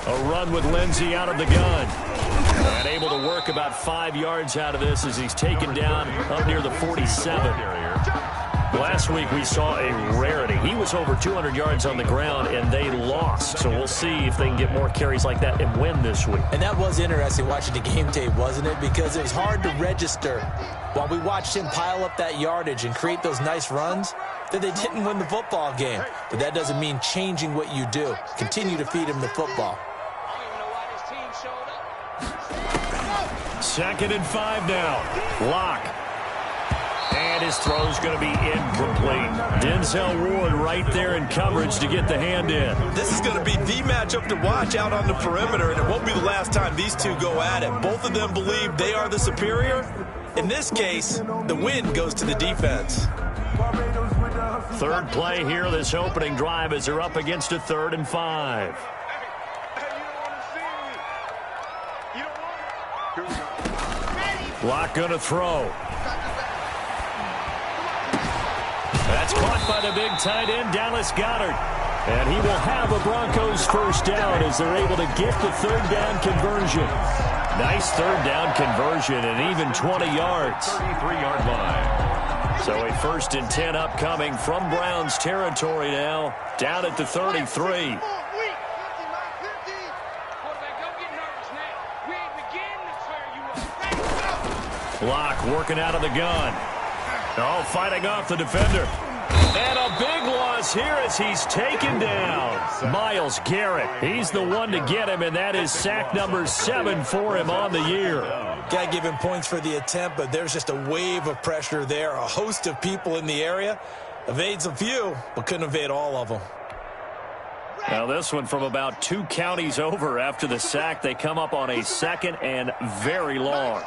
A run with Lindsey out of the gun. And able to work about 5 yards out of this as he's taken down up near the 47. Last week we saw a rarity. He was over 200 yards on the ground, and they lost. So we'll see if they can get more carries like that and win this week. And that was interesting watching the game tape, wasn't it? Because it was hard to register while we watched him pile up that yardage and create those nice runs that they didn't win the football game. But that doesn't mean changing what you do. Continue to feed him the football. 2nd and 5 now. Lock. And his throw's going to be incomplete. Denzel Ward right there in coverage to get the hand in. This is going to be the matchup to watch out on the perimeter, and it won't be the last time these two go at it. Both of them believe they are the superior. In this case, the win goes to the defense. Third play here, this opening drive, as they're up against a 3rd and 5. Lock going to throw. That's caught by the big tight end, Dallas Goedert. And he will have a Broncos first down as they're able to get the 3rd down conversion. Nice 3rd down conversion and even 20 yards. 33-yard line. So a 1st and 10 upcoming from Browns territory now, down at the 33. Lock working out of the gun. Oh, fighting off the defender. And a big loss here as he's taken down. Myles Garrett, he's the one to get him, and that is sack number 7 for him on the year. Got to give him points for the attempt, but there's just a wave of pressure there. A host of people in the area. Evades a few, but couldn't evade all of them. Now this one from about 2 counties over after the sack. They come up on a 2nd and very long.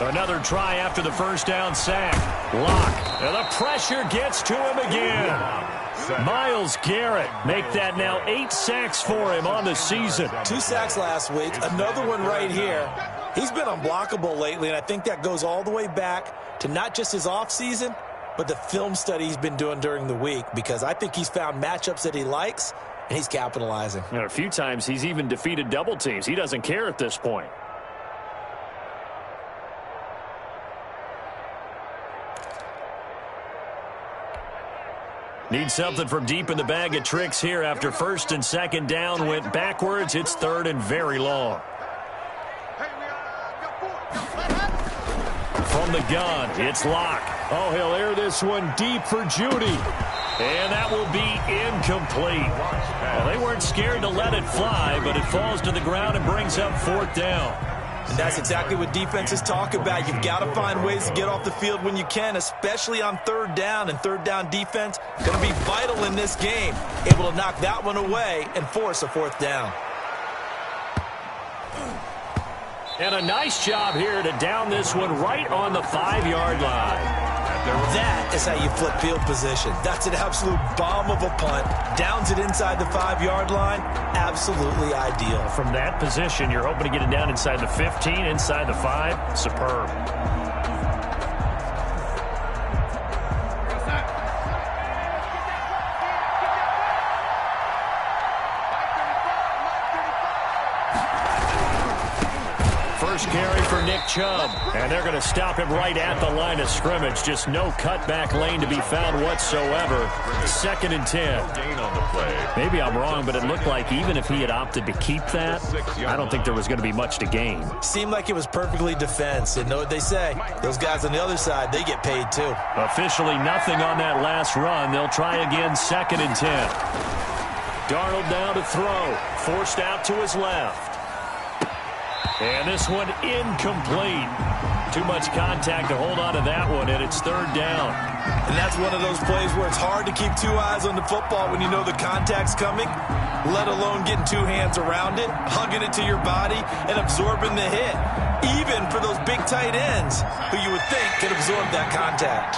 Another try after the first down sack. Lock. And the pressure gets to him again. Myles Garrett make that now 8 sacks for him on the season. 2 sacks last week. Another one right here. He's been unblockable lately, and I think that goes all the way back to not just his offseason, but the film study he's been doing during the week, because I think he's found matchups that he likes, and he's capitalizing. And a few times he's even defeated double teams. He doesn't care at this point. Need something from deep in the bag of tricks here after 1st and 2nd down went backwards. It's 3rd and very long. From the gun, it's Lock. Oh, he'll air this one deep for Judy. And that will be incomplete. Well, they weren't scared to let it fly, but it falls to the ground and brings up 4th down. And that's exactly what defenses talk about. You've got to find ways to get off the field when you can, especially on 3rd down. And 3rd down defense going to be vital in this game. Able to knock that one away and force a 4th down. And a nice job here to down this one right on the 5-yard line. That is how you flip field position. That's an absolute bomb of a punt. Downs it inside the 5-yard line. Absolutely ideal. From that position, you're hoping to get it down inside the 15, inside the 5. Superb. First carry for Nick Chubb, and they're going to stop him right at the line of scrimmage. Just no cutback lane to be found whatsoever. 2nd and 10. Maybe I'm wrong, but it looked like even if he had opted to keep that, I don't think there was going to be much to gain. Seemed like it was perfectly defense. And know what they say? Those guys on the other side, they get paid too. Officially nothing on that last run. They'll try again 2nd and 10. Darnold down to throw. Forced out to his left. And this one incomplete. Too much contact to hold on to that one, and it's third down. And that's one of those plays where it's hard to keep two eyes on the football when you know the contact's coming, let alone getting two hands around it, hugging it to your body, and absorbing the hit. Even for those big tight ends who you would think could absorb that contact.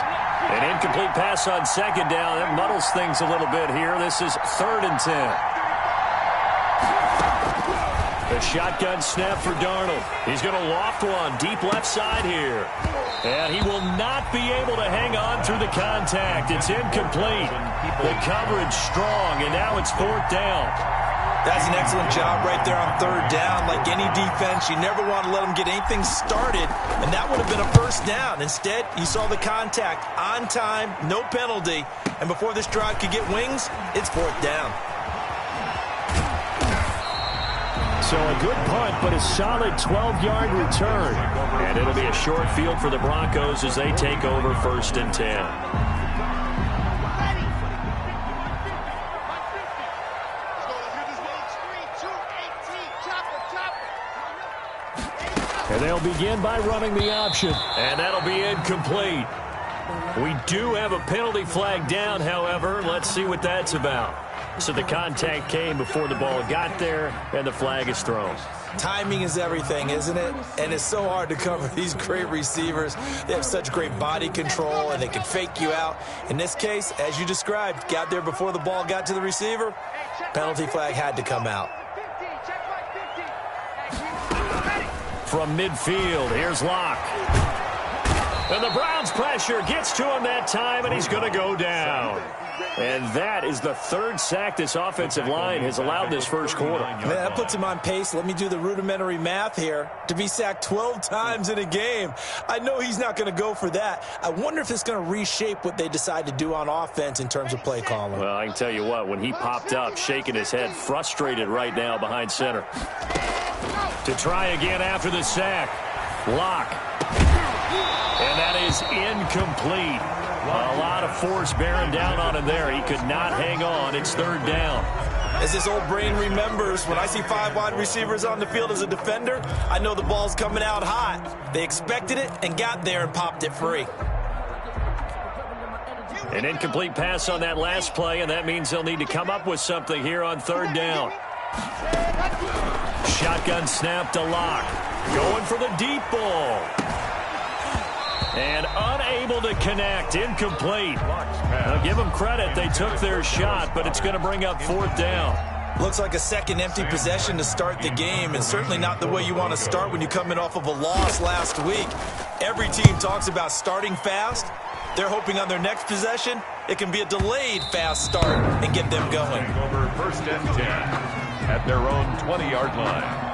An incomplete pass on second down. That muddles things a little bit here. This is 3rd and 10. The shotgun snap for Darnold. He's going to loft one deep left side here. And he will not be able to hang on through the contact. It's incomplete. The coverage strong, and now it's 4th down. That's an excellent job right there on 3rd down. Like any defense, you never want to let them get anything started, and that would have been a 1st down. Instead, you saw the contact on time, no penalty, and before this drive could get wings, it's 4th down. So a good punt, but a solid 12-yard return. And it'll be a short field for the Broncos as they take over 1st and 10. And they'll begin by running the option. And that'll be incomplete. We do have a penalty flag down, however. Let's see what that's about. So the contact came before the ball got there, and the flag is thrown. Timing is everything, isn't it? And it's so hard to cover these great receivers. They have such great body control, and they can fake you out. In this case, as you described, got there before the ball got to the receiver. Penalty flag had to come out. From midfield, here's Locke. And the Browns' pressure gets to him that time, and he's going to go down. And that is the 3rd sack this offensive line has allowed this first quarter. Man, that puts him on pace. Let me do the rudimentary math here. To be sacked 12 times in a game, I know he's not going to go for that. I wonder if it's going to reshape what they decide to do on offense in terms of play calling. Well, I can tell you what, when he popped up, shaking his head, frustrated right now behind center. To try again after the sack. Locke. And that is incomplete. A lot of force bearing down on him there. He could not hang on. It's 3rd down. As this old brain remembers, when I see 5 wide receivers on the field as a defender, I know the ball's coming out hot. They expected it and got there and popped it free. An incomplete pass on that last play, and that means they'll need to come up with something here on 3rd down. Shotgun snap to Locke. Going for the deep ball. And unable to connect. Incomplete. Now, give them credit. They took their shot, but it's going to bring up 4th down. Looks like a second empty possession to start the game, and certainly not the way you want to start when you're coming off of a loss last week. Every team talks about starting fast. They're hoping on their next possession, it can be a delayed fast start and get them going. Over 1st and 10 at their own 20-yard line.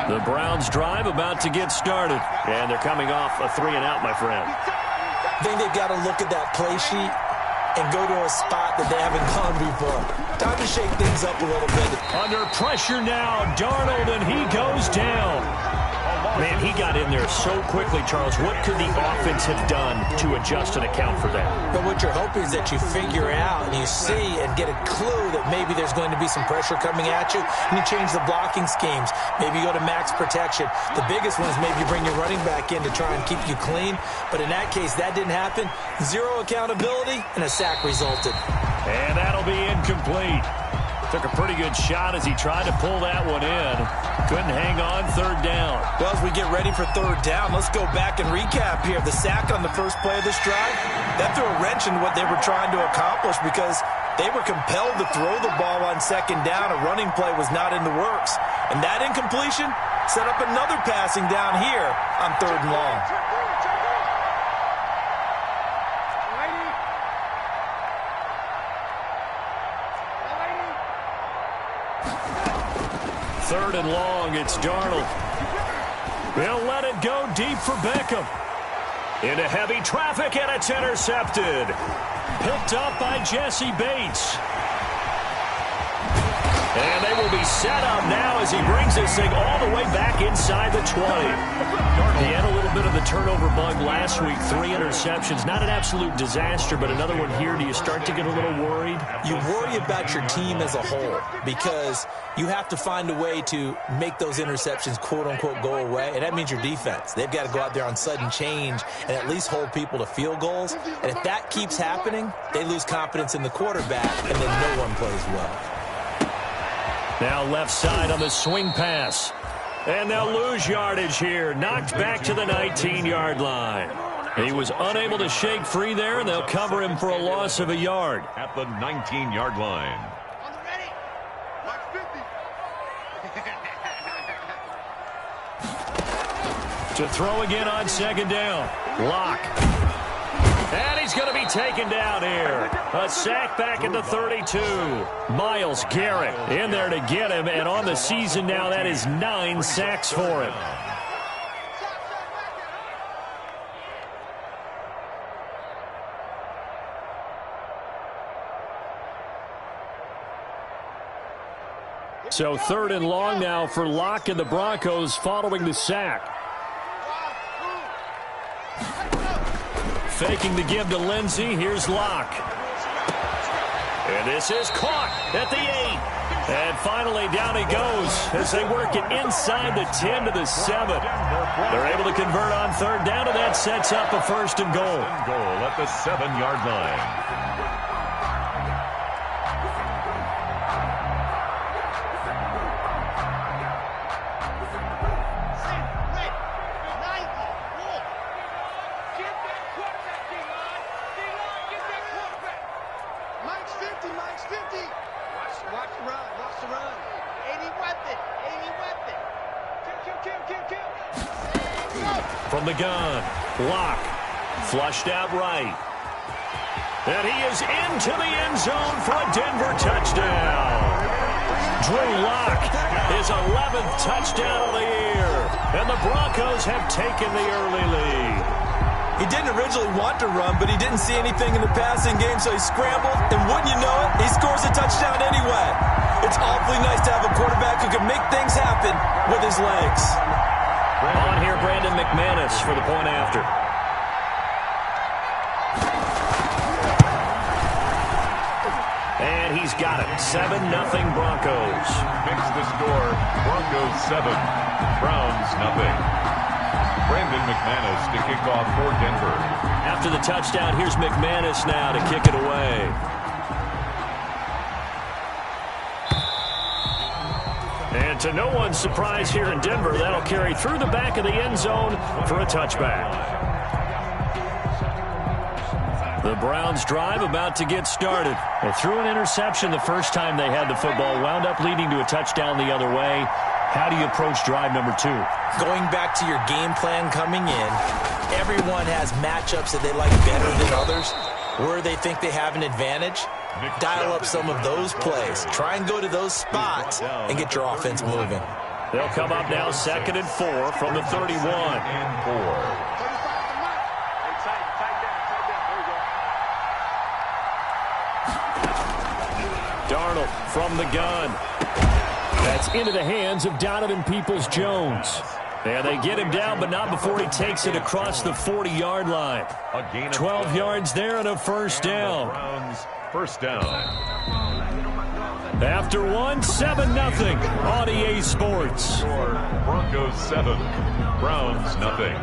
The Browns drive about to get started. And they're coming off a 3-and-out, my friend. I think they've got to look at that play sheet and go to a spot that they haven't gone before. Time to shake things up a little bit. Under pressure now, Darnold, and he goes down. Man, he got in there so quickly, Charles. What could the offense have done to adjust and account for that? But what you're hoping is that you figure out and you see and get a clue that maybe there's going to be some pressure coming at you, and you change the blocking schemes. Maybe you go to max protection. The biggest one is maybe you bring your running back in to try and keep you clean. But in that case, that didn't happen. Zero accountability, and a sack resulted. And that'll be incomplete. Took a pretty good shot as he tried to pull that one in. Couldn't hang on. 3rd down. Well, as we get ready for 3rd down, let's go back and recap here. The sack on the first play of this drive, that threw a wrench in what they were trying to accomplish because they were compelled to throw the ball on 2nd down. A running play was not in the works. And that incompletion set up another passing down here on 3rd and long. Third and long, it's Darnold. He'll let it go deep for Beckham. Into heavy traffic, and it's intercepted. Picked up by Jesse Bates. And they will be set up now as he brings this thing all the way back inside the 20. He had a little bit of the turnover bug last week, 3 interceptions. Not an absolute disaster, but another one here. Do you start to get a little worried? You worry about your team as a whole because you have to find a way to make those interceptions, quote-unquote, go away, and that means your defense. They've got to go out there on sudden change and at least hold people to field goals. And if that keeps happening, they lose confidence in the quarterback, and then no one plays well. Now left side on the swing pass. And they'll lose yardage here. Knocked back to the 19-yard line. He was unable to shake free there, and they'll cover him for a loss of a yard. At the 19-yard line. To throw again on second down. Lock. And he's going to be taken down here. A sack back at the 32. Myles Garrett in there to get him. And on the season now, that is 9 sacks for him. So 3rd and long now for Locke and the Broncos following the sack. Faking the give to Lindsey. Here's Locke. And this is caught at the 8. And finally down he goes as they work it inside the 10 to the 7. They're able to convert on 3rd down, and that sets up a 1st and goal. Goal at the 7-yard line. From the gun, Locke, flushed out right. And he is into the end zone for a Denver touchdown. Drew Lock, his 11th touchdown of the year. And the Broncos have taken the early lead. He didn't originally want to run, but he didn't see anything in the passing game, so he scrambled. And wouldn't you know it, he scores a touchdown anyway. It's awfully nice to have a quarterback who can make things happen with his legs. On here, Brandon McManus for the point after. And he's got it. 7-0 Broncos. Fix the score. Broncos 7. Browns nothing. Brandon McManus to kick off for Denver. After the touchdown, here's McManus now to kick it away. And to no one's surprise here in Denver, that'll carry through the back of the end zone for a touchback. The Browns drive about to get started. They threw an interception the first time they had the football, wound up leading to a touchdown the other way. How do you approach drive number 2? Going back to your game plan coming in, everyone has matchups that they like better than others, where they think they have an advantage. Dial up some of those plays. Try and go to those spots and get your offense moving. They'll come up now 2nd and 4 from the 31. Darnold from the gun. That's into the hands of Donovan Peoples-Jones. And they get him down, but not before he takes it across the 40-yard line. 12 yards there and a 1st down. First down. After 7-0 on EA Sports. Broncos 7. Browns nothing.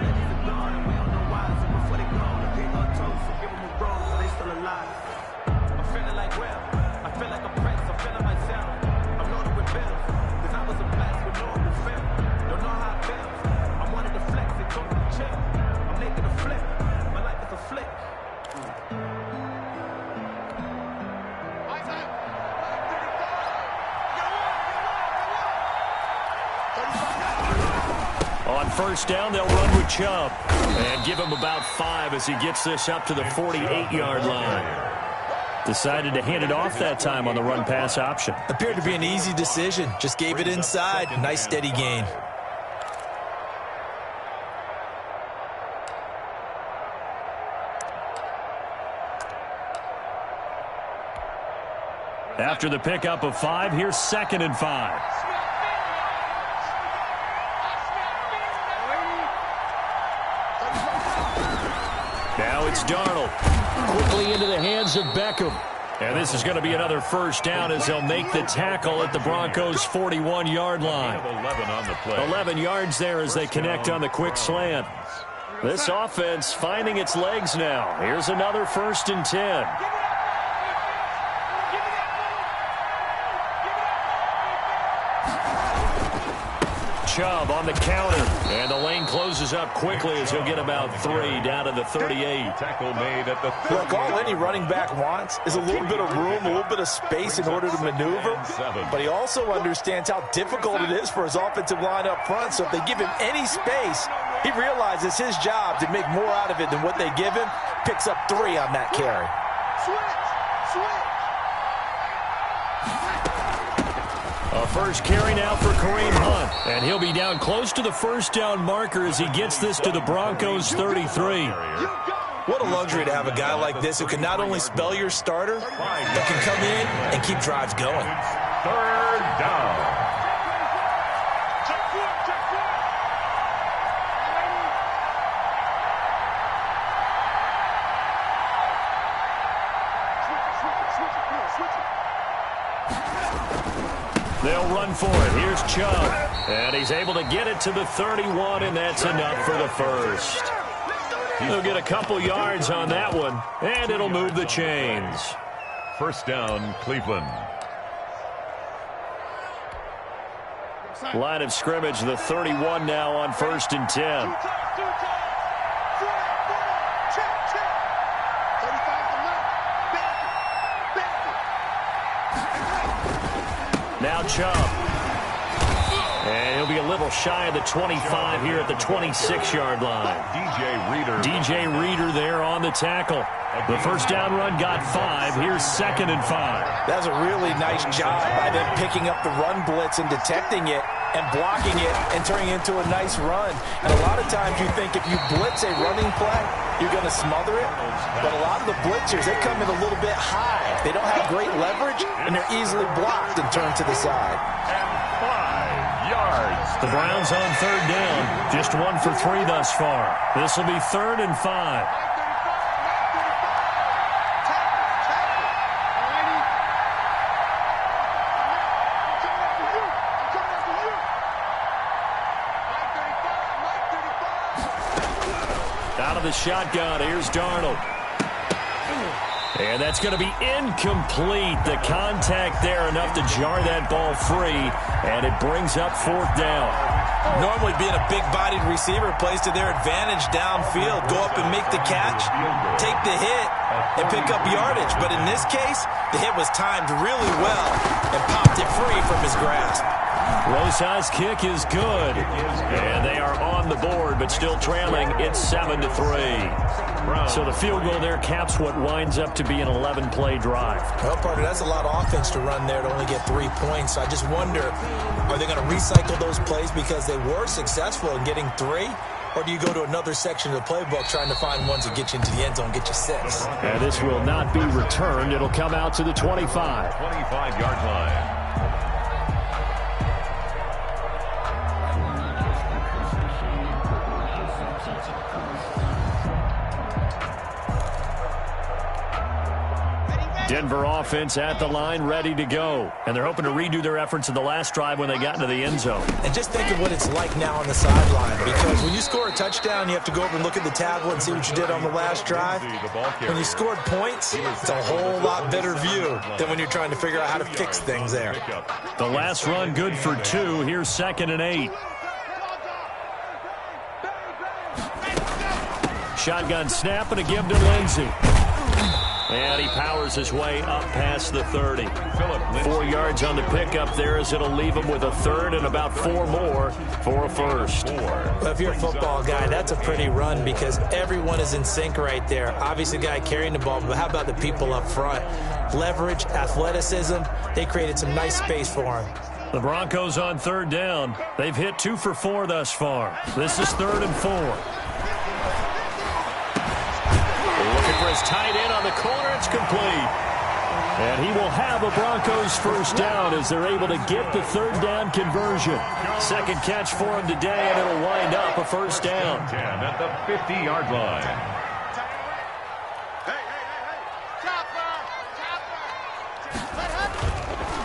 On 1st down, they'll run with Chubb and give him about 5 as he gets this up to the 48-yard line. Decided to hand it off that time on the run-pass option. Appeared to be an easy decision. Just gave it inside. Nice steady gain. After the pickup of 5, here's 2nd and 5. Now it's Darnold. Quickly into the hands of Beckham. And this is going to be another first down as they'll make the tackle at the Broncos' 41-yard line. 11 on the play. 11 yards there as they connect on the quick slant. This offense finding its legs now. Here's another 1st and 10. Chubb on the counter, and the lane closes up quickly as he'll get about 3 down to the 38. Tackle made at the 38. Look, all any running back wants is a little bit of room, a little bit of space in order to maneuver. But he also understands how difficult it is for his offensive line up front. So if they give him any space, he realizes his job to make more out of it than what they give him. Picks up 3 on that carry. A first carry now for Kareem Hunt, and he'll be down close to the first down marker as he gets this to the Broncos' 33. What a luxury to have a guy like this who can not only spell your starter, but can come in and keep drives going. 3rd down. They'll run for it. Here's Chubb. And he's able to get it to the 31, and that's enough for the first. He'll get a couple yards on that one, and it'll move the chains. First down, Cleveland. Line of scrimmage, the 31 now on 1st and 10. Now Chubb. And he'll be a little shy of the 25 here at the 26-yard line. DJ Reader there on the tackle. The first down run got 5. Here's 2nd and 5. That's a really nice job by them picking up the run blitz and detecting it and blocking it and turning it into a nice run. And a lot of times you think if you blitz a running play, you're going to smother it. But a lot of the blitzers, they come in a little bit high. They don't have great leverage, and they're easily blocked and turned to the side. And 5 yards. The Browns on 3rd down. Just 1 for 3 thus far. This will be 3rd and 5. Out of the shotgun, here's Darnold. And that's going to be incomplete. The contact there enough to jar that ball free, and it brings up 4th down. Normally being a big-bodied receiver plays to their advantage downfield. Go up and make the catch, take the hit, and pick up yardage. But in this case, the hit was timed really well and popped it free from his grasp. Rosa's kick is good, and they are on the board, but still trailing. It's 7-3. So the field goal there caps what winds up to be an 11-play drive. Well, partner, that's a lot of offense to run there to only get 3 points. So I just wonder, are they going to recycle those plays because they were successful in getting 3? Or do you go to another section of the playbook trying to find ones that get you into the end zone, get you 6? And this will not be returned. It'll come out to the 25. 25-yard line. Denver offense at the line, ready to go. And they're hoping to redo their efforts in the last drive when they got into the end zone. And just think of what it's like now on the sideline. Because when you score a touchdown, you have to go over and look at the tablet and see what you did on the last drive. When you scored points, it's a whole lot better view than when you're trying to figure out how to fix things there. The last run good for 2. Here's 2nd and 8. Shotgun snap and a give to Lindsey. And he powers his way up past the 30. 4 yards on the pickup there as it'll leave him with a 3rd and about 4 more for a first. Well, if you're a football guy, that's a pretty run because everyone is in sync right there. Obviously, the guy carrying the ball, but how about the people up front? Leverage, athleticism, they created some nice space for him. The Broncos on 3rd down. They've hit 2 for 4 thus far. This is 3rd and 4. Looking for his tight end on the corner. It's complete. And he will have a Broncos first down as they're able to get the third down conversion. Second catch for him today, and it'll wind up a first down. 10 at the 50-yard line.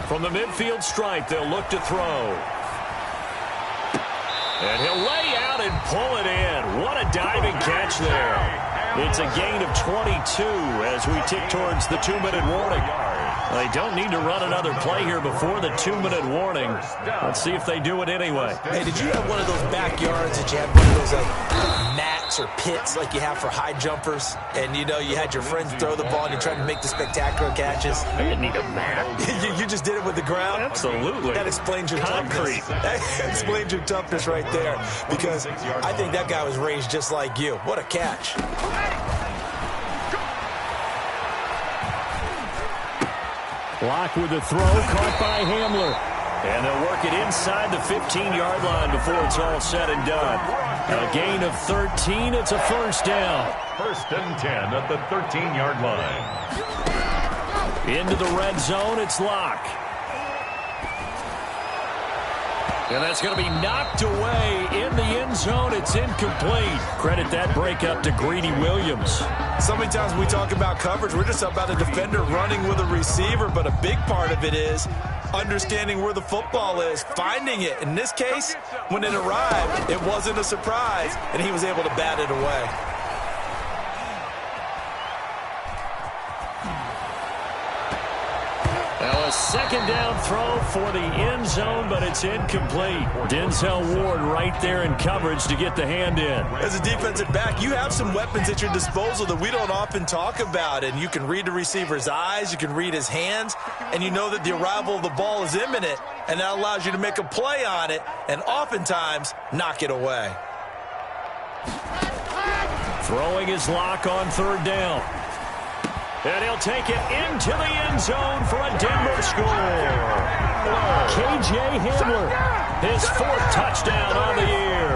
From the midfield stripe, they'll look to throw. And he'll lay out and pull it in. What a diving catch there. It's a gain of 22 as we tick towards the 2-minute warning. They don't need to run another play here before the 2-minute warning. Let's see if they do it anyway. Hey, did you have one of those backyards that you had one of those mats or pits like you have for high jumpers? And, you know, you had your friends throw the ball and you tried to make the spectacular catches? I didn't need a mat. You just did it with the ground? Absolutely. That explains your concrete. Toughness. That explains your toughness right there. Because I think that guy was raised just like you. What a catch. Block with the throw, caught by Hamler. And they'll work it inside the 15-yard line before it's all said and done. A gain of 13, it's a first down. First and 10 at the 13-yard line. Into the red zone, it's Locke. And that's going to be knocked away in the end zone. It's incomplete. Credit that break up to Greedy Williams. So many times we talk about coverage, we're just about a defender running with a receiver, but a big part of it is understanding where the football is, finding it. In this case, when it arrived, it wasn't a surprise, and he was able to bat it away. Now a second down throw for the end zone, but it's incomplete. Denzel Ward right there in coverage to get the hand in. As a defensive back, you have some weapons at your disposal that we don't often talk about, and you can read the receiver's eyes, you can read his hands, and you know that the arrival of the ball is imminent, and that allows you to make a play on it and oftentimes knock it away. Throwing his Lock on third down. And he'll take it into the end zone for a Denver score. K.J. Hamler, his fourth touchdown on the year.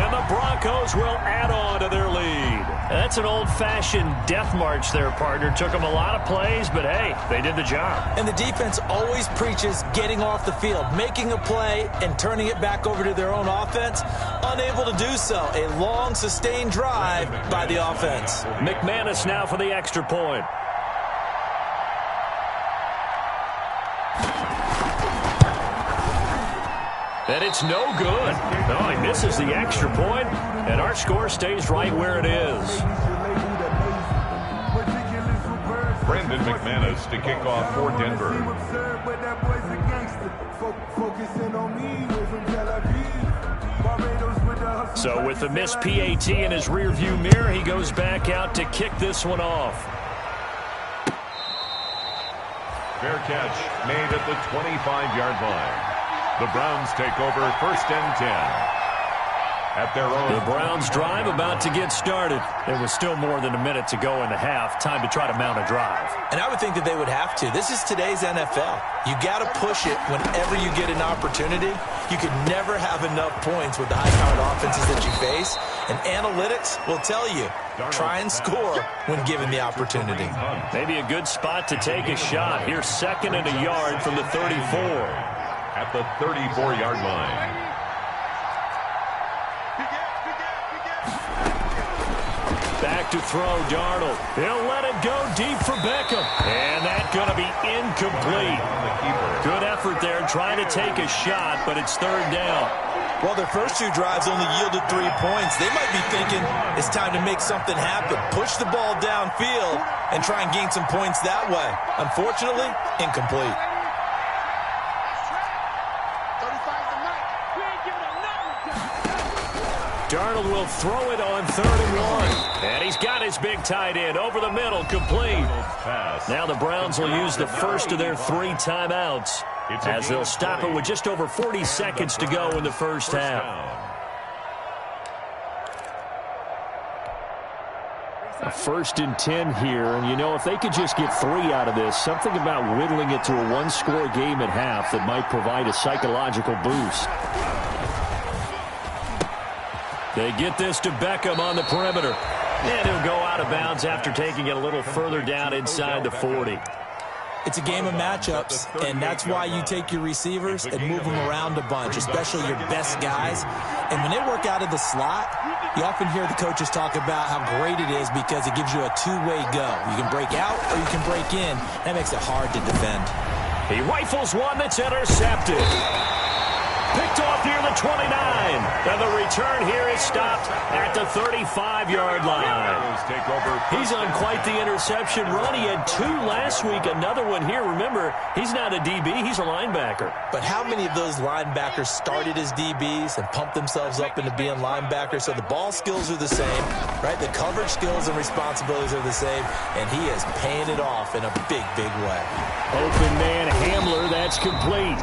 And the Broncos will add on to their lead. That's an old-fashioned death march there, partner. Took them a lot of plays, but hey, they did the job. And the defense always preaches getting off the field, making a play, and turning it back over to their own offense. Unable to do so. A long, sustained drive by the offense. McManus now for the extra point. And it's no good. No, he misses the extra point, and our score stays right where it is. Brandon McManus to kick off for Denver. So with the missed PAT in his rearview mirror, he goes back out to kick this one off. Fair catch made at the 25-yard line. The Browns take over first and 10 at their own. The Browns drive about to get started. There was still more than a minute to go in the half. Time to try to mount a drive. And I would think that they would have to. This is today's NFL. You got to push it whenever you get an opportunity. You could never have enough points with the high-powered offenses that you face. And analytics will tell you, try and score when given the opportunity. Maybe a good spot to take a shot. Here's second and a yard from the 34. At the 34-yard line. Back to throw, Darnold. He'll let it go deep for Beckham. And that's going to be incomplete. Good effort there trying to take a shot, but it's third down. Well, their first two drives only yielded 3 points. They might be thinking it's time to make something happen. Push the ball downfield and try and gain some points that way. Unfortunately, incomplete. Darnold will throw it on 3rd and 1. And he's got his big tight end over the middle, complete. Now the Browns will use the first of their 3 timeouts as they'll stop it with just over 40 seconds to go in the first half. A 1st and 10 here, and you know, if they could just get 3 out of this, something about whittling it to a 1-score game at half that might provide a psychological boost. They get this to Beckham on the perimeter. And he'll go out of bounds after taking it a little further down inside the 40. It's a game of matchups, and that's why you take your receivers and move them around a bunch, especially your best guys. And when they work out of the slot, you often hear the coaches talk about how great it is because it gives you a two-way go. You can break out or you can break in. That makes it hard to defend. He rifles one that's intercepted. Picked off near the 29. And the return here is stopped at the 35-yard line. He's on quite the interception run. He had 2 last week. Another one here. Remember, he's not a DB. He's a linebacker. But how many of those linebackers started as DBs and pumped themselves up into being linebackers? So the ball skills are the same, right? The coverage skills and responsibilities are the same. And he is paying it off in a big, big way. Open man Hamler. That's complete.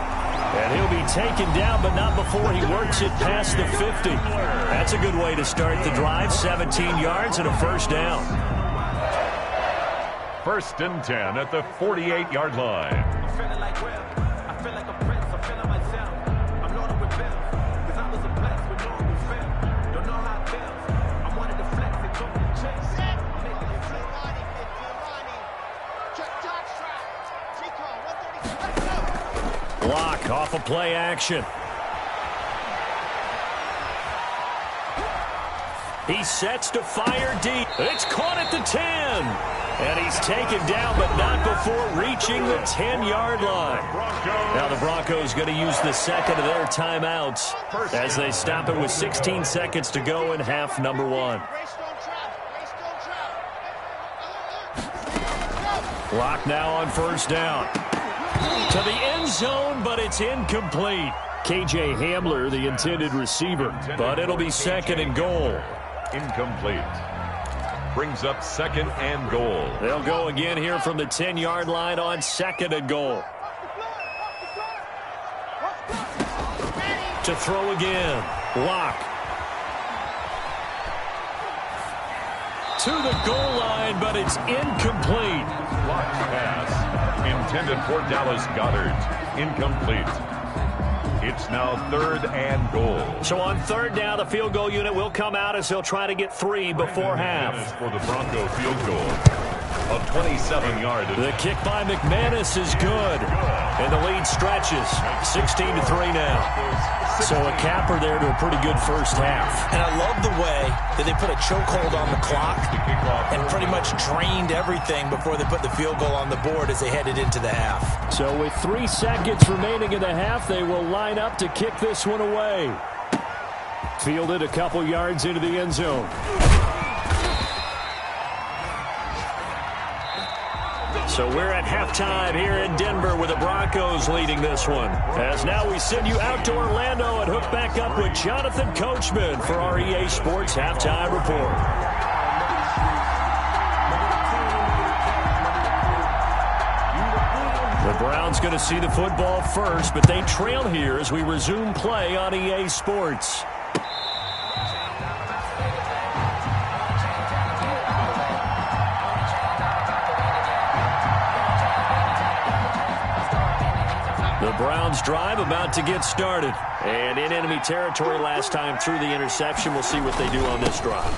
And he'll be taken down, but not before he works it past the 50. That's a good way to start the drive. 17 yards and a first down. 1st and 10 at the 48-yard line. I'm feeling like Will. I feel like a prince. I'm feeling myself. I'm loaded with bills. Because I was a bless with no one feel. Don't know how it feels. I wanted to flex and go to the chase. I'm making it flip. Block off of play action. He sets to fire deep. It's caught at the 10. And he's taken down, but not before reaching the 10-yard line. Now the Broncos going to use the second of their timeouts as they stop it with 16 seconds to go in half number 1. Clock now on first down. To the end zone, but it's incomplete. KJ Hamler, the intended receiver, but it'll be 2nd and goal. Incomplete. Brings up 2nd and goal. They'll go again here from the 10-yard line on 2nd and goal. To throw again. Lock. To the goal line, but it's incomplete. Blocked pass. Intended for Dallas Goedert. Incomplete. It's now 3rd and goal. So on 3rd down, the field goal unit will come out as he'll try to get 3 before half. For the Bronco field goal. A 27-yard. The kick by McManus is good. And the lead stretches. 16-3 now. So a capper there to a pretty good first half. And I love the way that they put a chokehold on the clock and pretty much drained everything before they put the field goal on the board as they headed into the half. So with 3 seconds remaining in the half, they will line up to kick this one away. Fielded a couple yards into the end zone. So we're at halftime here in Denver with the Broncos leading this one. As now we send you out to Orlando and hook back up with Jonathan Coachman for our EA Sports Halftime Report. The Browns going to see the football first, but they trail here as we resume play on EA Sports. The Browns drive about to get started. And in enemy territory last time through the interception. We'll see what they do on this drive.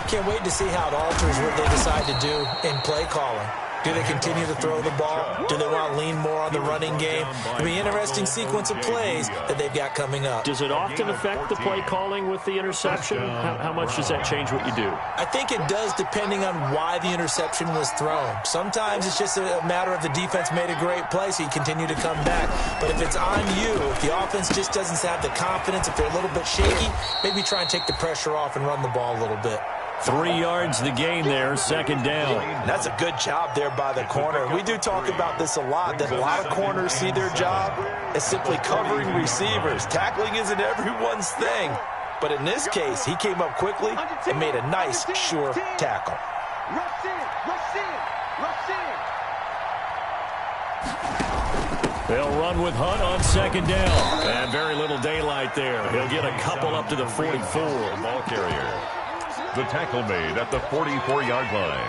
Can't wait to see how it alters what they decide to do in play calling. Do they continue to throw the ball? Do they want to lean more on the running game? It'll be an interesting sequence of plays that they've got coming up. Does it often affect the play calling with the interception? How much does that change what you do? I think it does depending on why the interception was thrown. Sometimes it's just a matter of the defense made a great play, so you continue to come back. But if it's on you, if the offense just doesn't have the confidence, if they're a little bit shaky, maybe try and take the pressure off and run the ball a little bit. 3 yards the gain there, 2nd down. That's a good job there by the corner. We do talk about this a lot, that a lot of corners see their job as simply covering receivers. Tackling isn't everyone's thing. But in this case, he came up quickly and made a nice, sure tackle. They'll run with Hunt on 2nd down. And very little daylight there. He'll get a couple up to the 44. Ball carrier. The tackle made at the 44-yard line.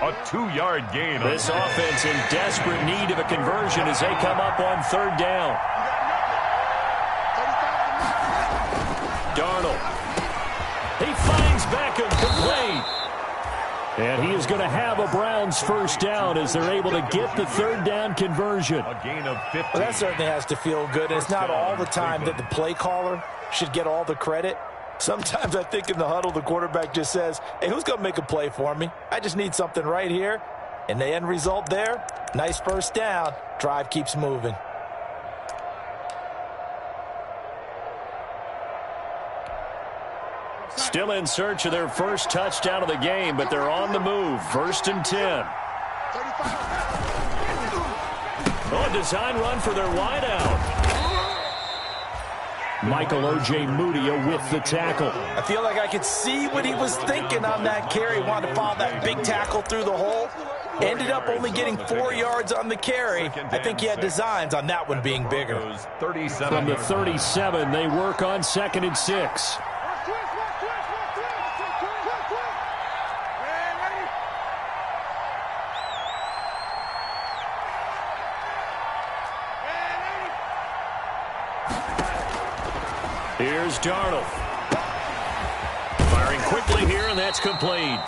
A 2-yard gain. This offense in desperate need of a conversion as they come up on 3rd down. Darnold. He finds Beckham complete. And he is going to have a Browns first down as they're able to get the third down conversion. A gain of 15. Well, that certainly has to feel good. It's not all the time that the play caller should get all the credit. Sometimes I think in the huddle, the quarterback just says, hey, who's going to make a play for me? I just need something right here. And the end result there, nice first down. Drive keeps moving. Still in search of their first touchdown of the game, but they're on the move. 1st and 10. Oh, a design run for their wideout. Michael O.J. Mudia with the tackle. I feel like I could see what he was thinking on that carry. Wanted to follow that big tackle through the hole. Ended up only getting 4 yards on the carry. I think he had designs on that one being bigger. From the 37, they work on 2nd and 6. Here's Darnold. Firing quickly here, and that's complete.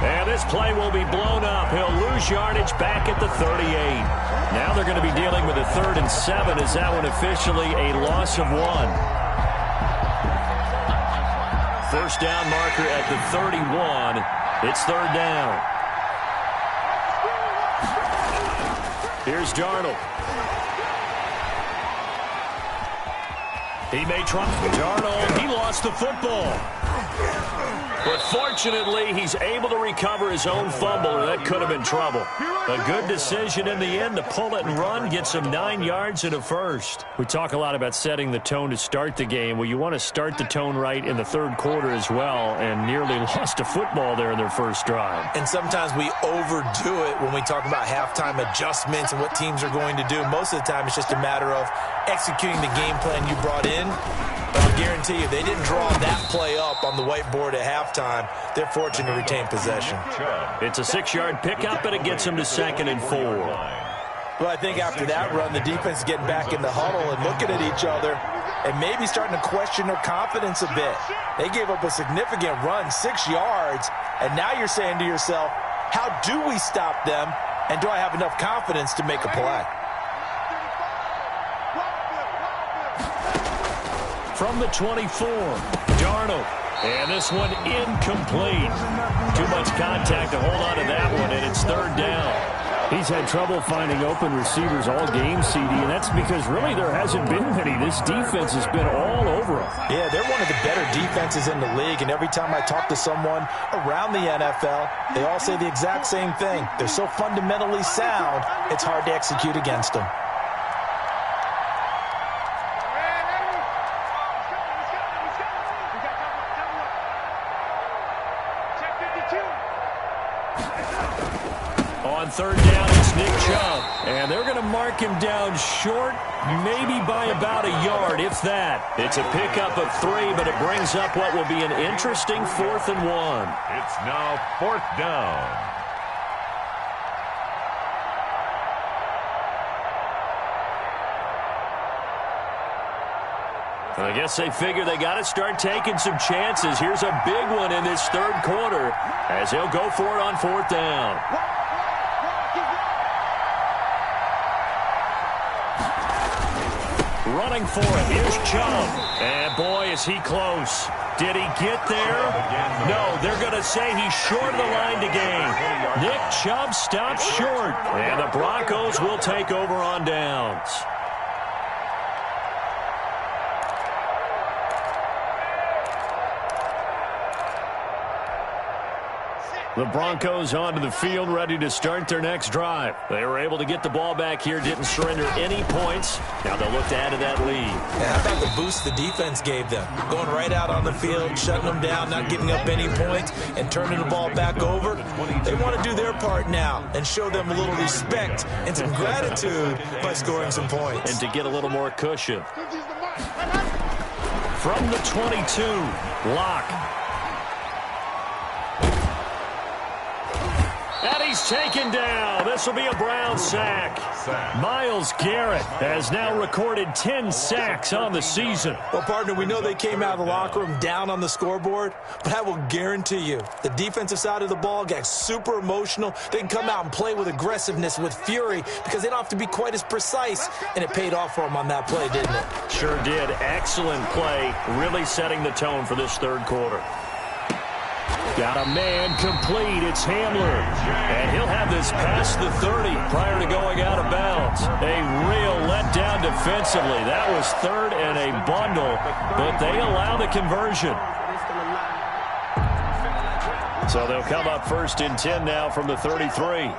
And this play will be blown up. He'll lose yardage back at the 38. Now they're going to be dealing with a 3rd and 7. Is that one officially a loss of 1? First down marker at the 31. It's 3rd down. Here's Darnold. He may try. Darnold, he lost the football. But fortunately, he's able to recover his own fumble, or that could have been trouble. A good decision in the end to pull it and run, get some 9 yards and a first. We talk a lot about setting the tone to start the game. Well, you want to start the tone right in the 3rd quarter as well, and nearly lost a football there in their first drive. And sometimes we overdo it when we talk about halftime adjustments and what teams are going to do. Most of the time, it's just a matter of executing the game plan you brought in. But I'll guarantee you, they didn't draw that play up on the whiteboard at halftime. They're fortunate to retain possession. It's a 6-yard pickup, and it gets them to 2nd and 4. Well, I think after that run, the defense is getting back in the huddle and looking at each other and maybe starting to question their confidence a bit. They gave up a significant run, 6 yards, and now you're saying to yourself, how do we stop them, and do I have enough confidence to make a play? From the 24, Darnold. And this one incomplete. Too much contact to hold on to that one, and it's 3rd down. He's had trouble finding open receivers all game, CD, and that's because really there hasn't been many. This defense has been all over him. Yeah, they're one of the better defenses in the league, and every time I talk to someone around the NFL, they all say the exact same thing. They're so fundamentally sound, it's hard to execute against them. On 3rd down, it's Nick Chubb. And they're going to mark him down short, maybe by about a yard, if that. It's a pickup of 3, but it brings up what will be an interesting 4th and 1. It's now 4th down. I guess they figure they got to start taking some chances. Here's a big one in this 3rd quarter as he'll go for it on 4th down. Running for it. Here's Chubb. And boy, is he close. Did he get there? No, they're going to say he's short of the line to gain. Nick Chubb stops short. And the Broncos will take over on downs. The Broncos onto the field, ready to start their next drive. They were able to get the ball back here, didn't surrender any points. Now they'll look to add to that lead. Yeah, how about the boost the defense gave them? Going right out on the field, shutting them down, not giving up any points, and turning the ball back over. They want to do their part now and show them a little respect and some gratitude by scoring some points. And to get a little more cushion. From the 22, Locke. And he he's taken down. This will be a Brown sack. Myles Garrett has now recorded 10 sacks on the season. Well, partner, we know they came out of the locker room down on the scoreboard, but I will guarantee you the defensive side of the ball got super emotional. They can come out and play with aggressiveness, with fury, because they don't have to be quite as precise, and it paid off for them on that play, didn't it? Sure did. Excellent play, really setting the tone for this third quarter. Got a man complete. It's Hamler. And he'll have this past the 30 prior to going out of bounds. A real letdown defensively. That was third and a bundle, but they allow the conversion. So they'll come up 1st and 10 now from the 33.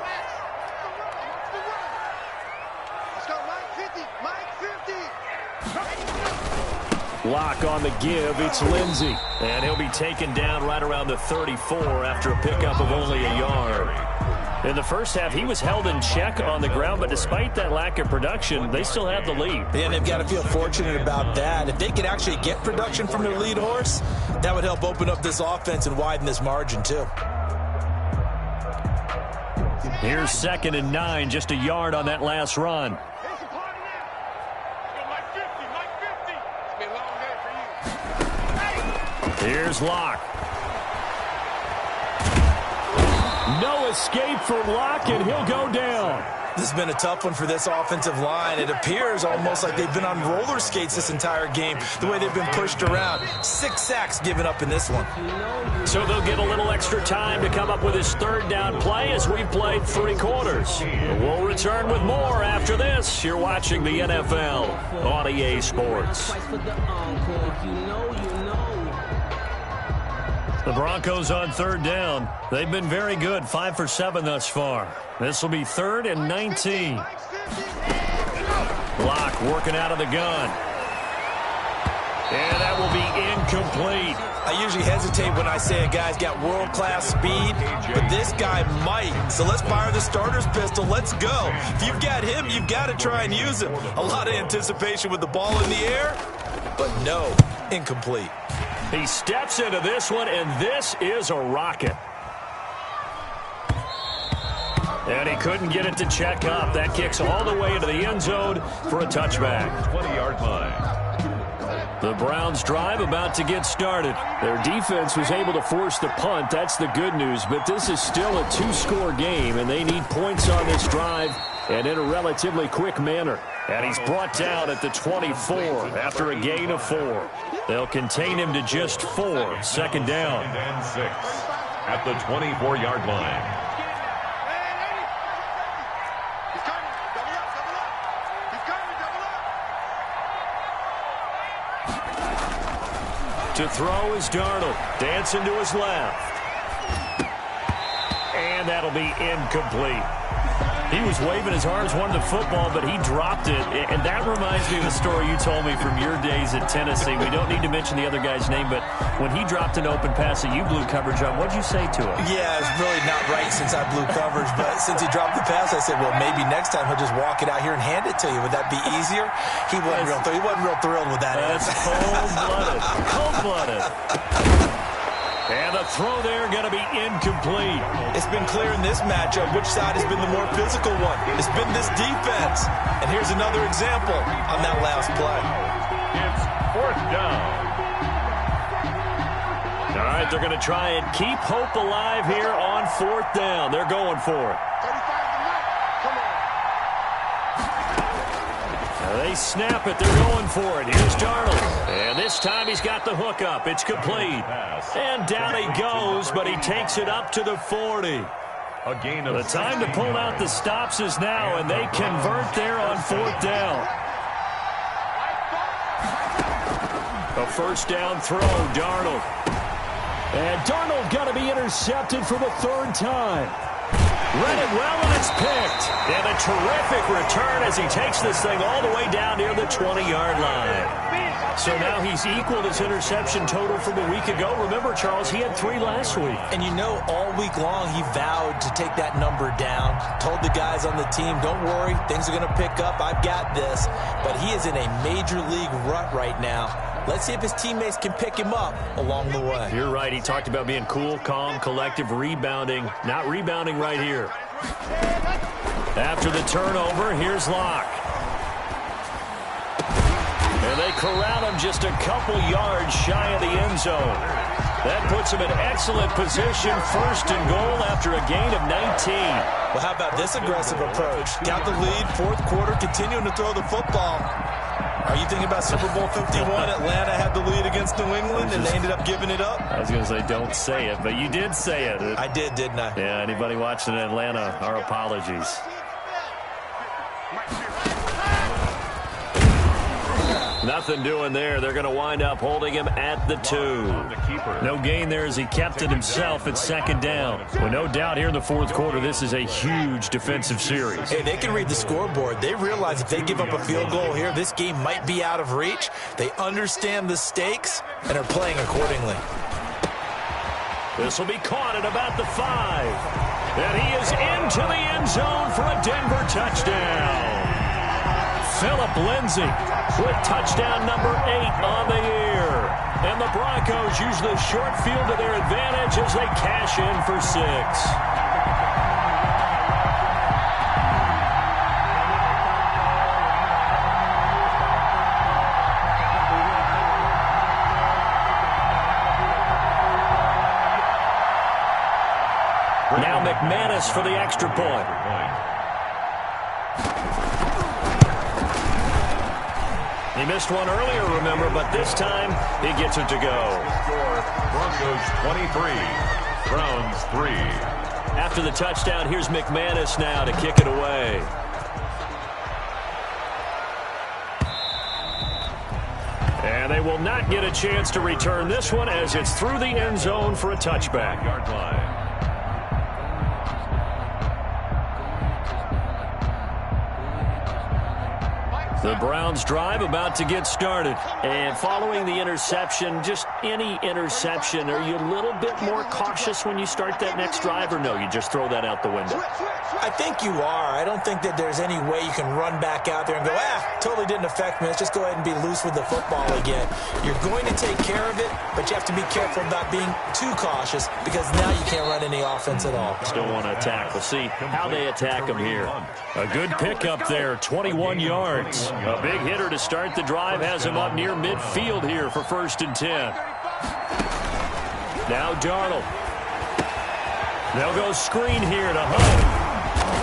Lock on the give. It's Lindsey. And he'll be taken down right around the 34 after a pickup of only a yard. In the first half, he was held in check on the ground, but despite that lack of production, they still have the lead. And they've got to feel fortunate about that. If they could actually get production from their lead horse, that would help open up this offense and widen this margin, too. Here's 2nd and 9, just a yard on that last run. Here's Locke. No escape for Locke, and he'll go down. This has been a tough one for this offensive line. It appears almost like they've been on roller skates this entire game, the way they've been pushed around. 6 sacks given up in this one. So they'll get a little extra time to come up with his 3rd down play as we've played 3 quarters. We'll return with more after this. You're watching the NFL on EA Sports. The Broncos on 3rd down. They've been very good, 5 for 7 thus far. This will be 3rd and 19. Locke working out of the gun. And that will be incomplete. I usually hesitate when I say a guy's got world-class speed, but this guy might. So let's fire the starter's pistol. Let's go. If you've got him, you've got to try and use him. A lot of anticipation with the ball in the air, but no, incomplete. He steps into this one, and this is a rocket. And he couldn't get it to check up. That kicks all the way into the end zone for a touchback. 20-yard line. The Browns drive about to get started. Their defense was able to force the punt. That's the good news. But this is still a 2-score game, and they need points on this drive and in a relatively quick manner. And he's brought down at the 24 after a gain of 4. They'll contain him to just 4. 2nd down. 2nd and 6 at the 24-yard line. To throw is Darnold. Dancing to his left. And that'll be incomplete. He was waving his arms, wanted the football, but he dropped it. And that reminds me of the story you told me from your days at Tennessee. We don't need to mention the other guy's name, but when he dropped an open pass that you blew coverage on, what'd you say to him? Yeah, it's really not right since I blew coverage, but since he dropped the pass, I said, well, maybe next time he'll just walk it out here and hand it to you. Would that be easier? He wasn't real thrilled with that. That's cold-blooded. Cold-blooded. And the throw there going to be incomplete. It's been clear in this matchup which side has been the more physical one. It's been this defense. And here's another example on that last play. It's 4th down. All right, they're going to try and keep hope alive here on 4th down. They're going for it. They snap it. They're going for it. Here's Darnold. And this time he's got the hook up. It's complete. And down he goes, but he takes it up to the 40. A gain of the time to pull out the stops is now, and they convert there on 4th down. A 1st down throw, Darnold. And Darnold got to be intercepted for the 3rd time. Read it well, and it's picked. And a terrific return as he takes this thing all the way down near the 20-yard line. So now he's equaled his interception total from a week ago. Remember, Charles, he had 3 last week. And you know, all week long he vowed to take that number down. Told the guys on the team, don't worry, things are going to pick up. I've got this. But he is in a major league rut right now. Let's see if his teammates can pick him up along the way. You're right. He talked about being cool, calm, collective, rebounding. Not rebounding right here. After the turnover, here's Locke. And they corral him just a couple yards shy of the end zone. That puts him in excellent position, 1st and goal after a gain of 19. Well, how about this aggressive approach? Got the lead, 4th quarter, continuing to throw the football. Are you thinking about Super Bowl 51? Atlanta had the lead against New England, and they ended up giving it up? I was going to say, don't say it, but you did say it. I did, didn't I? Yeah, anybody watching in Atlanta, our apologies. Nothing doing there. They're going to wind up holding him at the 2. No gain there as he kept it himself at 2nd down. Well, no doubt here in the 4th quarter, this is a huge defensive series. Hey, they can read the scoreboard. They realize if they give up a field goal here, this game might be out of reach. They understand the stakes and are playing accordingly. This will be caught at about the 5. And he is into the end zone for a Denver touchdown. Phillip Lindsay with touchdown number 8 on the year. And the Broncos use the short field to their advantage as they cash in for 6. Now McManus for the extra point. He missed one earlier, remember, but this time he gets it to go. Score, Broncos 23, Browns 3. After the touchdown, here's McManus now to kick it away. And they will not get a chance to return this one as it's through the end zone for a touchback. Yard line. The Browns drive about to get started. And following the interception, just any interception, are you a little bit more cautious when you start that next drive, or no, you just throw that out the window? I think you are. I don't think that there's any way you can run back out there and go, totally didn't affect me. Let's just go ahead and be loose with the football again. You're going to take care of it, but you have to be careful about being too cautious because now you can't run any offense at all. Still want to attack. We'll see how they attack them here. A good pickup there, 21 yards. A big hitter to start the drive has him up near midfield here for 1st and 10. Now Darnold. They'll go screen here to Hunt.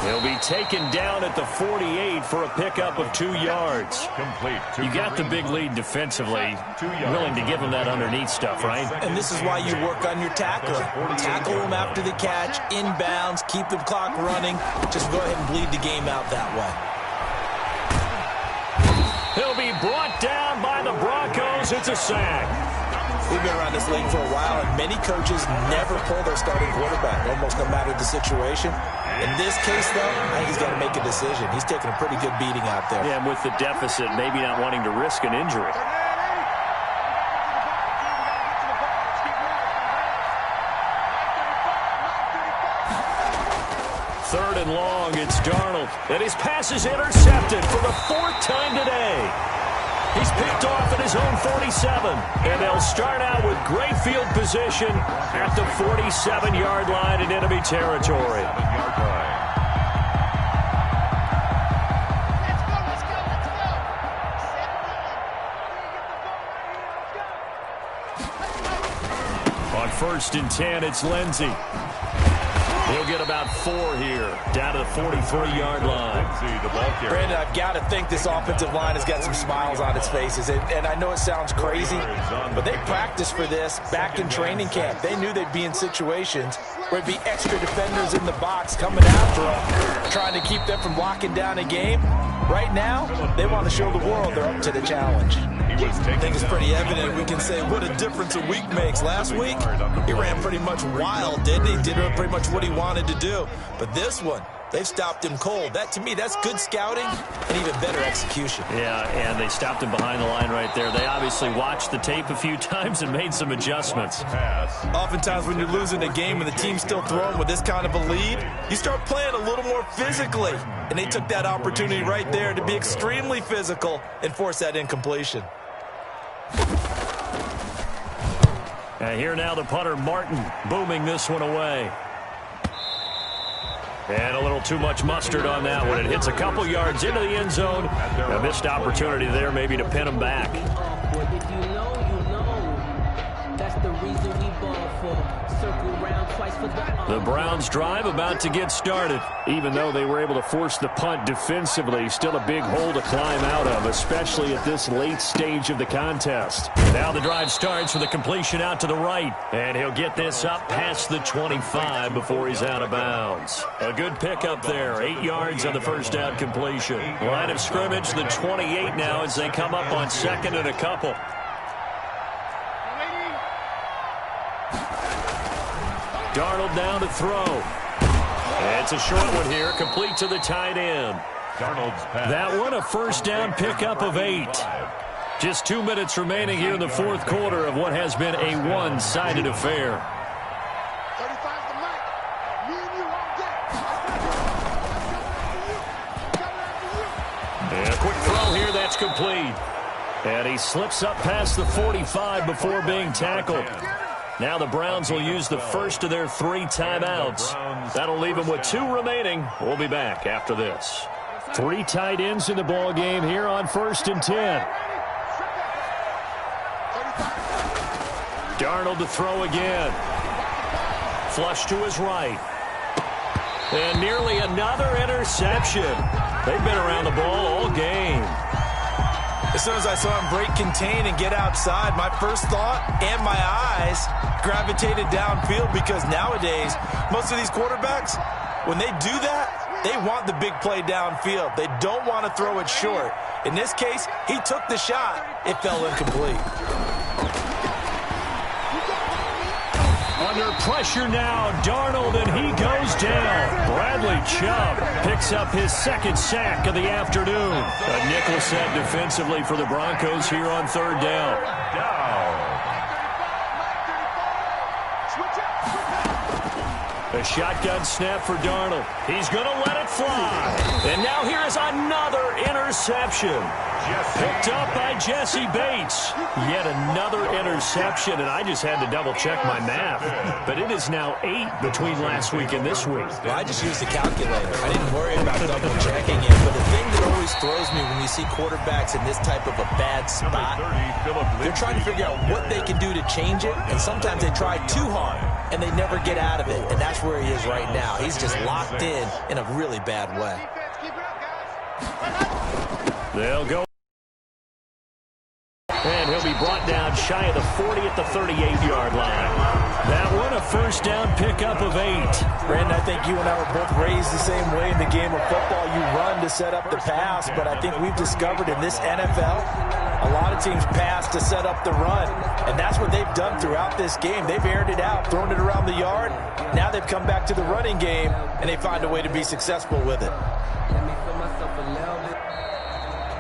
He'll be taken down at the 48 for a pickup of 2 yards. Complete. You got the big lead defensively. Willing to give him that underneath stuff, right? And this is why you work on your tackling. Tackle him after the catch, inbounds, keep the clock running. Just go ahead and bleed the game out that way. He'll be brought down by the Broncos. It's a sack. We've been around this league for a while, and many coaches never pull their starting quarterback, almost no matter the situation. In this case, though, I think he's got to make a decision. He's taking a pretty good beating out there. Yeah, and with the deficit, maybe not wanting to risk an injury. Third and long, it's Darnold. And his pass is intercepted for the 4th time today. He's picked off at his own 47. And they'll start out with great field position at the 47-yard line in enemy territory. On 1st and 10, it's Lindsey. He'll get about 4 here, down to the 43-yard line. Brandon, I've got to think this offensive line has got some smiles on its faces. And I know it sounds crazy, but they practiced for this back in training camp. They knew they'd be in situations where it'd be extra defenders in the box coming after them, trying to keep them from locking down a game. Right now, they want to show the world they're up to the challenge. I think it's pretty evident. We can say what a difference a week makes. Last week, he ran pretty much wild, didn't he? Did pretty much what he wanted to do. But this one, they've stopped him cold. That, to me, that's good scouting and even better execution. Yeah, and they stopped him behind the line right there. They obviously watched the tape a few times and made some adjustments. Oftentimes when you're losing a game and the team's still throwing with this kind of a lead, you start playing a little more physically. And they took that opportunity right there to be extremely physical and force that incompletion. And here now the punter, Martin, booming this one away. And a little too much mustard on that one. It hits a couple yards into the end zone. A missed opportunity there maybe to pin him back. If you know, you know. That's the reason we ball for. Circle round twice for the Browns drive about to get started. Even though they were able to force the punt defensively, still a big hole to climb out of, especially at this late stage of the contest. Now the drive starts with a completion out to the right. And he'll get this up past the 25 before he's out of bounds. A good pickup there. 8 yards on the first down completion. Line of scrimmage, the 28 now as they come up on second and a couple. Darnold down to throw. It's a short one here, complete to the tight end. That one a first down pickup of 8. Just 2 minutes remaining here in the fourth quarter of what has been a one-sided affair. And a quick throw here, that's complete. And he slips up past the 45 before being tackled. Now the Browns will use the first of their 3 timeouts. That'll leave them with 2 remaining. We'll be back after this. 3 tight ends in the ball game here on 1st and 10. Darnold to throw again. Flush to his right. And nearly another interception. They've been around the ball all game. As soon as I saw him break contain and get outside, my first thought and my eyes gravitated downfield, because nowadays, most of these quarterbacks, when they do that, they want the big play downfield. They don't want to throw it short. In this case, he took the shot. It fell incomplete. Under pressure now, Darnold, and he goes down. Bradley Chubb picks up his 2nd sack of the afternoon. A nickel set defensively for the Broncos here on 3rd down. A shotgun snap for Darnold. He's going to let it fly. And now here is another interception. Picked up by Jesse Bates. Yet another interception, and I just had to double-check my math. But it is now 8 between last week and this week. Well, I just used the calculator. I didn't worry about double-checking it. But the thing that always throws me when you see quarterbacks in this type of a bad spot, they're trying to figure out what they can do to change it, and sometimes they try too hard, and they never get out of it. And that's where he is right now. He's just locked in a really bad way. They'll go. And he'll be brought down shy of the 40 at the 38-yard line. That one a first down pickup of 8. Brandon, I think you and I were both raised the same way in the game of football. You run to set up the pass, but I think we've discovered in this NFL, a lot of teams pass to set up the run, and that's what they've done throughout this game. They've aired it out, thrown it around the yard. Now they've come back to the running game, and they find a way to be successful with it.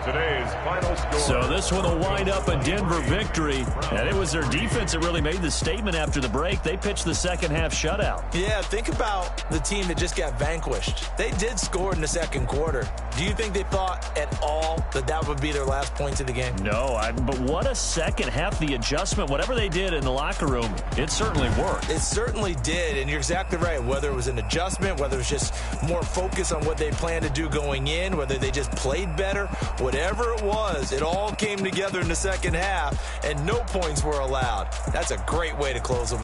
Today's final score. So this one will wind up a Denver victory, and it was their defense that really made the statement after the break. They pitched the second half shutout. Yeah, think about the team that just got vanquished. They did score in the second quarter. Do you think they thought at all that that would be their last points of the game? No, but what a second half. The adjustment, whatever they did in the locker room, it certainly worked. It certainly did, and you're exactly right. Whether it was an adjustment, whether it was just more focus on what they planned to do going in, whether they just played better, whatever it was, it all came together in the second half, and no points were allowed. That's a great way to close them.